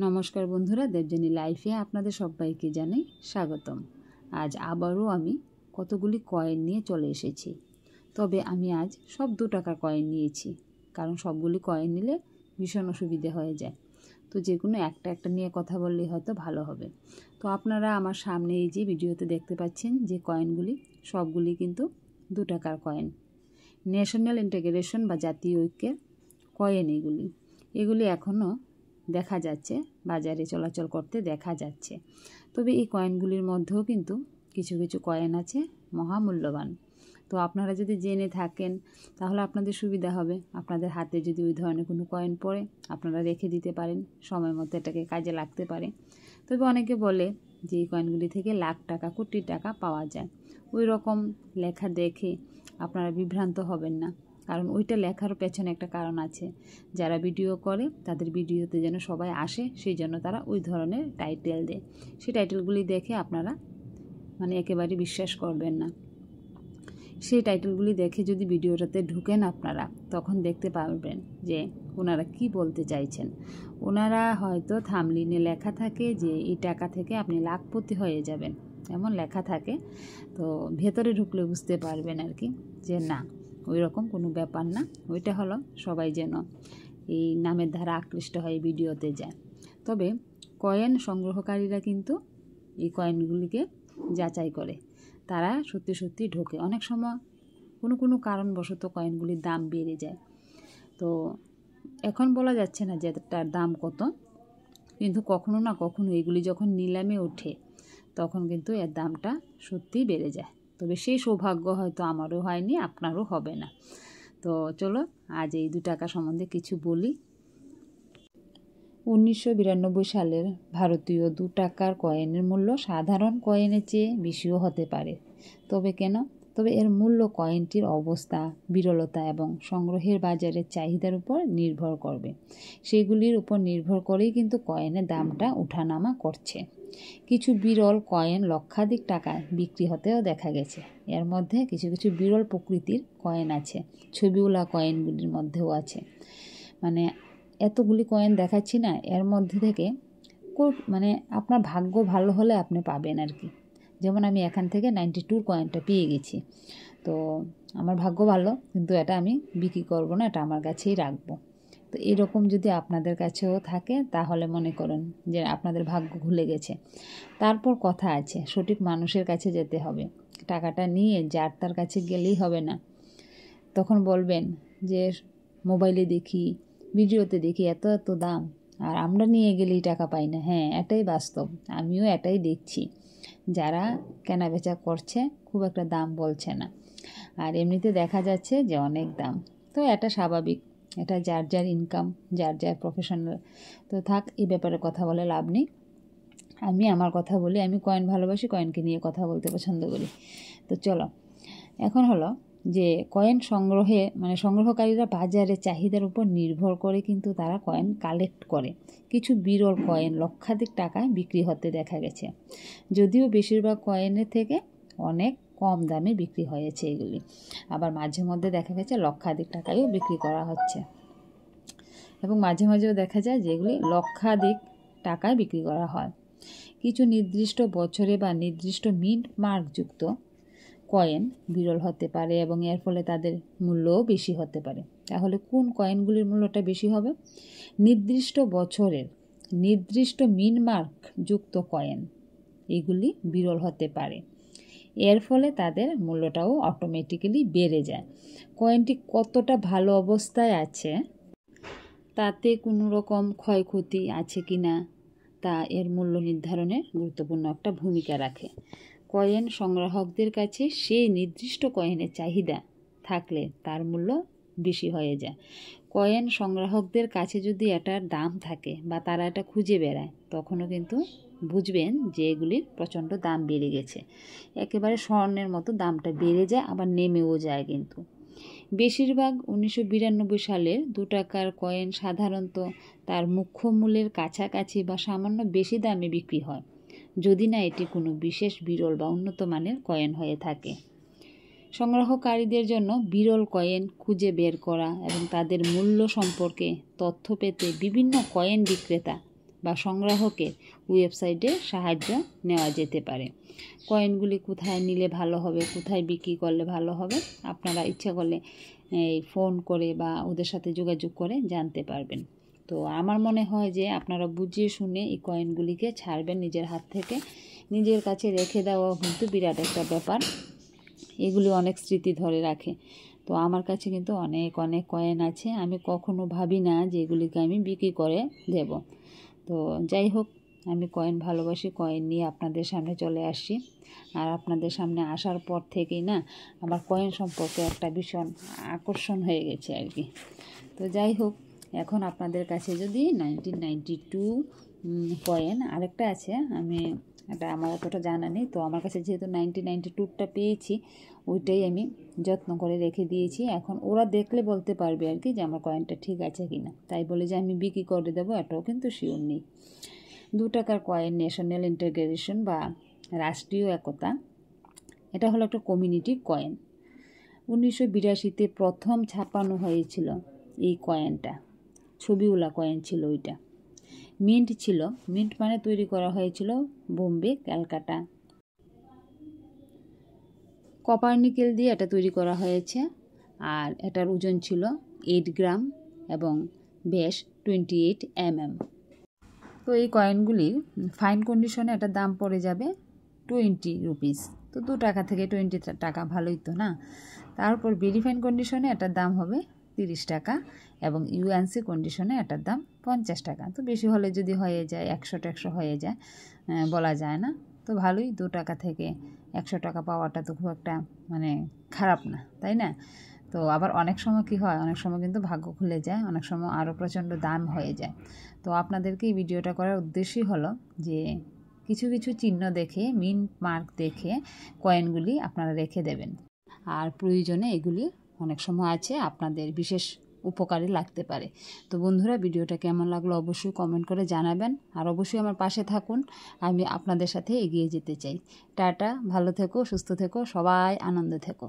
নমস্কার বন্ধুরা, দেবযানী লাইফে আপনাদের সবাইকে জানাই স্বাগতম। আজ আবারও আমি কতগুলি কয়েন নিয়ে চলে এসেছি। তবে আমি আজ সব 2 টাকার কয়েন নিয়েছি, কারণ সবগুলি কয়েন নিলে ভীষণ অসুবিধে হয়ে যায়। তো যে কোনো একটা একটা নিয়ে কথা বললেই হয়তো ভালো হবে। তো আপনারা আমার সামনে এই যে ভিডিওতে দেখতে পাচ্ছেন যে কয়েনগুলি, সবগুলি কিন্তু 2 টাকার কয়েন। ন্যাশনাল ইন্টিগ্রেশন বা জাতীয় ঐক্যের কয়েন এগুলি এখনও দেখা যাচ্ছে, বাজারে চলাচল করতে দেখা যাচ্ছে। তবে এই কয়েনগুলির মধ্যেও কিন্তু কিছু কিছু কয়েন আছে মহামূল্যবান। তো আপনারা যদি জেনে থাকেন তাহলে আপনাদের সুবিধা হবে। আপনাদের হাতে যদি ওই ধরনের কোনো কয়েন পড়ে আপনারা রেখে দিতে পারেন, সময় মতো এটাকে কাজে লাগতে পারে। তবে অনেকে বলে যে এই কয়েনগুলি থেকে লাখ টাকা, কোটি টাকা পাওয়া যায়। ওই রকম লেখা দেখে আপনারা বিভ্রান্ত হবেন না, কারণ ওইটা লেখার পেছনে একটা কারণ আছে। যারা ভিডিও করে তাদের ভিডিওতে যেন সবাই আসে, সেই জন্য তারা ওই ধরনের টাইটেল দেয়। সেই টাইটেলগুলি দেখে আপনারা একেবারে বিশ্বাস করবেন না। সেই টাইটেলগুলি দেখে যদি ভিডিওটাতে ঢুকেন আপনারা, তখন দেখতে পারবেন যে ওনারা কি বলতে চাইছেন। ওনারা হয়তো থাম্বনেইলে লেখা থাকে যে এই টাকা থেকে আপনি লাখপতি হয়ে যাবেন, এমন লেখা থাকে। তো ভেতরে ঢুকলে বুঝতে পারবেন আর কি যে না, ওই রকম কোনো ব্যাপার না। ওইটা হলো সবাই যেন এই নামের দ্বারা আকৃষ্ট হয়ে ভিডিওতে যায়। তবে কয়েন সংগ্রহকারীরা কিন্তু এই কয়েনগুলিকে যাচাই করে, তারা সত্যি সত্যি ঢোকে। অনেক সময় কোনো কারণবশত কয়েনগুলির দাম বেড়ে যায়। তো এখন বলা যাচ্ছে না যে তার দাম কত, কিন্তু কখনো না কখনো এগুলি যখন নিলামে ওঠে তখন কিন্তু এর দামটা সত্যিই বেড়ে যায়। তবে সেই সৌভাগ্য হয়তো আমারও হয়নি, আপনারও হবে না। তো চলো আজ এই 2 টাকা সম্বন্ধে কিছু বলি। 1992 সালের ভারতীয় 2 টাকার কয়েনের মূল্য সাধারণ কয়েনের চেয়ে বেশিও হতে পারে। তবে কেন? তবে এর মূল্য কয়েনটির অবস্থা, বিরলতা এবং সংগ্রহের বাজারের চাহিদার উপর নির্ভর করবে। সেগুলির উপর নির্ভর করেই কিন্তু কয়েনের দামটা ওঠানামা করছে। কিছু বিরল কয়েন লক্ষাধিক টাকায় বিক্রি হতেও দেখা গেছে। এর মধ্যে কিছু কিছু বিরল প্রকৃতির কয়েন আছে, ছবিওয়ালা কয়েনগুলির মধ্যেও আছে। এতগুলি কয়েন দেখাচ্ছি না, এর মধ্যে থেকে আপনার ভাগ্য ভালো হলে আপনি পাবেন আর কি। যেমন আমি এখান থেকে 92 কয়েনটা পেয়ে গেছি। তো আমার ভাগ্য ভালো, কিন্তু এটা আমি বিক্রি করব না, এটা আমার কাছেই রাখবো। তো এরকম যদি আপনাদের কাছেও থাকে তাহলে মনে করেন যে আপনাদের ভাগ্য খুলে গেছে। তারপর কথা আছে, সঠিক মানুষের কাছে যেতে হবে। টাকাটা নিয়ে যার তার কাছে গেলেই হবে না। তখন বলবেন যে মোবাইলে দেখি, ভিডিওতে দেখি এত এত দাম, আর আমরা নিয়ে গেলেই টাকা পাই না। হ্যাঁ, এটাই বাস্তব, আমিও এটাই দেখছি। যারা কেনা বেচা করছে খুব একটা দাম বলছে না, আর এমনিতে দেখা যাচ্ছে যে অনেক দাম। তো এটা স্বাভাবিক, এটা যার যার ইনকাম, যার যার প্রফেশনাল। তো থাক, এই ব্যাপারে কথা বলে লাভ নেই। আমি আমার কথা বলি। আমি কয়েন ভালোবাসি, কয়েনকে নিয়ে কথা বলতে পছন্দ করি। তো চলো, এখন হলো যে কয়েন সংগ্রহকারীরা বাজারে চাহিদার উপর নির্ভর করে কিন্তু তারা কয়েন কালেক্ট করে। কিছু বিরল কয়েন লক্ষাধিক টাকায় বিক্রি হতে দেখা গেছে, যদিও বেশিরভাগ কয়েনের থেকে অনেক কম দামে বিক্রি হয়েছে এগুলি। আবার মাঝে মধ্যে দেখা গেছে লক্ষাধিক টাকায়ও বিক্রি করা হচ্ছে, এবং মাঝে মাঝেও দেখা যায় যেগুলি লক্ষাধিক টাকায় বিক্রি করা হয়। কিছু নির্দিষ্ট বছরে বা নির্দিষ্ট মিন্ট মার্কযুক্ত কয়েন বিরল হতে পারে এবং এর ফলে তাদের মূল্যও বেশি হতে পারে। তাহলে কোন কয়েনগুলির মূল্যটা বেশি হবে? নির্দিষ্ট বছরের নির্দিষ্ট মিন্ট মার্ক যুক্ত কয়েন, এগুলি বিরল হতে পারে। এর ফলে তাদের মূল্যটাও অটোমেটিক্যালি বেড়ে যায়। কয়েনটি কতটা ভালো অবস্থায় আছে, তাতে কোনো রকম ক্ষয়ক্ষতি আছে কি না, তা এর মূল্য নির্ধারণে গুরুত্বপূর্ণ একটা ভূমিকা রাখে। কয়েন সংগ্রাহকদের কাছে সেই নির্দিষ্ট কয়েনের চাহিদা থাকলে তার মূল্য বেশি হয়ে যায়। কয়েন সংগ্রাহকদের কাছে যদি এটার দাম থাকে বা তারা এটা খুঁজে বেড়ায়, তখনও কিন্তু বুঝবেন যে এগুলির প্রচণ্ড দাম বেড়ে গেছে। একেবারে স্বর্ণের মতো দামটা বেড়ে যায়, আবার নেমেও যায়। কিন্তু বেশিরভাগ 1992 সালের 2 টাকার কয়েন সাধারণত তার মুখ্য মূল্যের কাছাকাছি বা সামান্য বেশি দামে বিক্রি হয়, যদি না এটি কোনো বিশেষ বিরল বা উন্নত মানের কয়েন হয়ে থাকে। সংগ্রহকারীদের জন্য বিরল কয়েন খুঁজে বের করা এবং তাদের মূল্য সম্পর্কে তথ্য পেতে বিভিন্ন কয়েন বিক্রেতা বা সংগ্রাহকের ওয়েবসাইটে সাহায্য নেওয়া যেতে পারে। কয়েনগুলি কোথায় নিলে ভালো হবে, কোথায় বিক্রি করলে ভালো হবে, আপনারা ইচ্ছা করলে ফোন করে বা ওদের সাথে যোগাযোগ করে জানতে পারবেন। তো আমার মনে হয় যে আপনারা বুঝিয়ে শুনে এই কয়েনগুলিকে ছাড়বেন নিজের হাত থেকে। নিজের কাছে রেখে দেওয়া কিন্তু বিরাট একটা ব্যাপার। এগুলি অনেক স্মৃতি ধরে রাখে। তো আমার কাছে কিন্তু অনেক অনেক কয়েন আছে। আমি কখনো ভাবি না যে এগুলিকে আমি বিক্রি করে দেব। তো যাই হোক, আমি কয়েন ভালোবাসি, কয়েন নিয়ে আপনাদের সামনে চলে আসছি। আর আপনাদের সামনে আসার পর থেকেই না আমার কয়েন সম্পর্কে একটা ভীষণ আকর্ষণ হয়ে গেছে আর কি। তো যাই হোক, এখন আপনাদের কাছে যদি 1992 কয়েন আরেকটা আছে, আমি এটা আমার অতটা জানা নেই। তো আমার কাছে যেহেতু 1992টা পেয়েছি, ওইটাই আমি যত্ন করে রেখে দিয়েছি। এখন ওরা দেখলে বলতে পারবে আর কি যে আমার কয়েনটা ঠিক আছে কি না। তাই বলে যে আমি বিক্রি করে দেবো এটাও কিন্তু শিওর নেই। 2 টাকার কয়েন ন্যাশনাল ইন্টিগ্রেশন বা রাষ্ট্রীয় একতা, এটা হলো একটা কমিউনিটি কয়েন। 1982তে প্রথম ছাপানো হয়েছিল এই কয়েনটা। ছবিওয়ালা কয়েন ছিল ওইটা। মিন্ট ছিল, মিন্ট মানে তৈরি করা হয়েছিল বোম্বে, ক্যালকাটা। কপার নিকেল দিয়ে এটা তৈরি করা হয়েছে। আর এটার ওজন ছিল 8 গ্রাম এবং ব্যাস 28 mm। তো এই কয়েনগুলির ফাইন কন্ডিশনে এটার দাম পড়ে যাবে 20 রুপিস। তো 2 টাকা থেকে 20 টাকা, ভালোই তো না। তারপর ভেরিফাইন কন্ডিশনে এটার দাম হবে 30 টাকা এবং ইউএনসি কন্ডিশনে এটার দাম 50 টাকা। তো বেশি হলে যদি হয়ে যায় 100 হয়ে যায়, বলা যায় না। তো ভালোই, 2 টাকা থেকে 100 টাকা পাওয়াটা তো খুব একটা মানে খারাপ না, তাই না? তো আবার অনেক সময় কি হয়, অনেক সময় কিন্তু ভাগ্য খুলে যায়, অনেক সময় আরও প্রচণ্ড দাম হয়ে যায়। তো আপনাদেরকে এই ভিডিওটা করার উদ্দেশ্যই হলো যে কিছু কিছু চিহ্ন দেখে, মিন্ট মার্ক দেখে কয়েনগুলি আপনারা রেখে দেবেন। আর প্রয়োজনে এগুলি অনেক সময় আছে আপনাদের বিশেষ উপকারে লাগতে পারে। তো বন্ধুরা, ভিডিওটা কেমন লাগলো অবশ্যই কমেন্ট করে জানাবেন। আর অবশ্যই আমার পাশে থাকুন, আমি আপনাদের সাথে এগিয়ে যেতে চাই। টাটা, ভালো থেকো, সুস্থ থেকো, সবাই আনন্দে থেকো।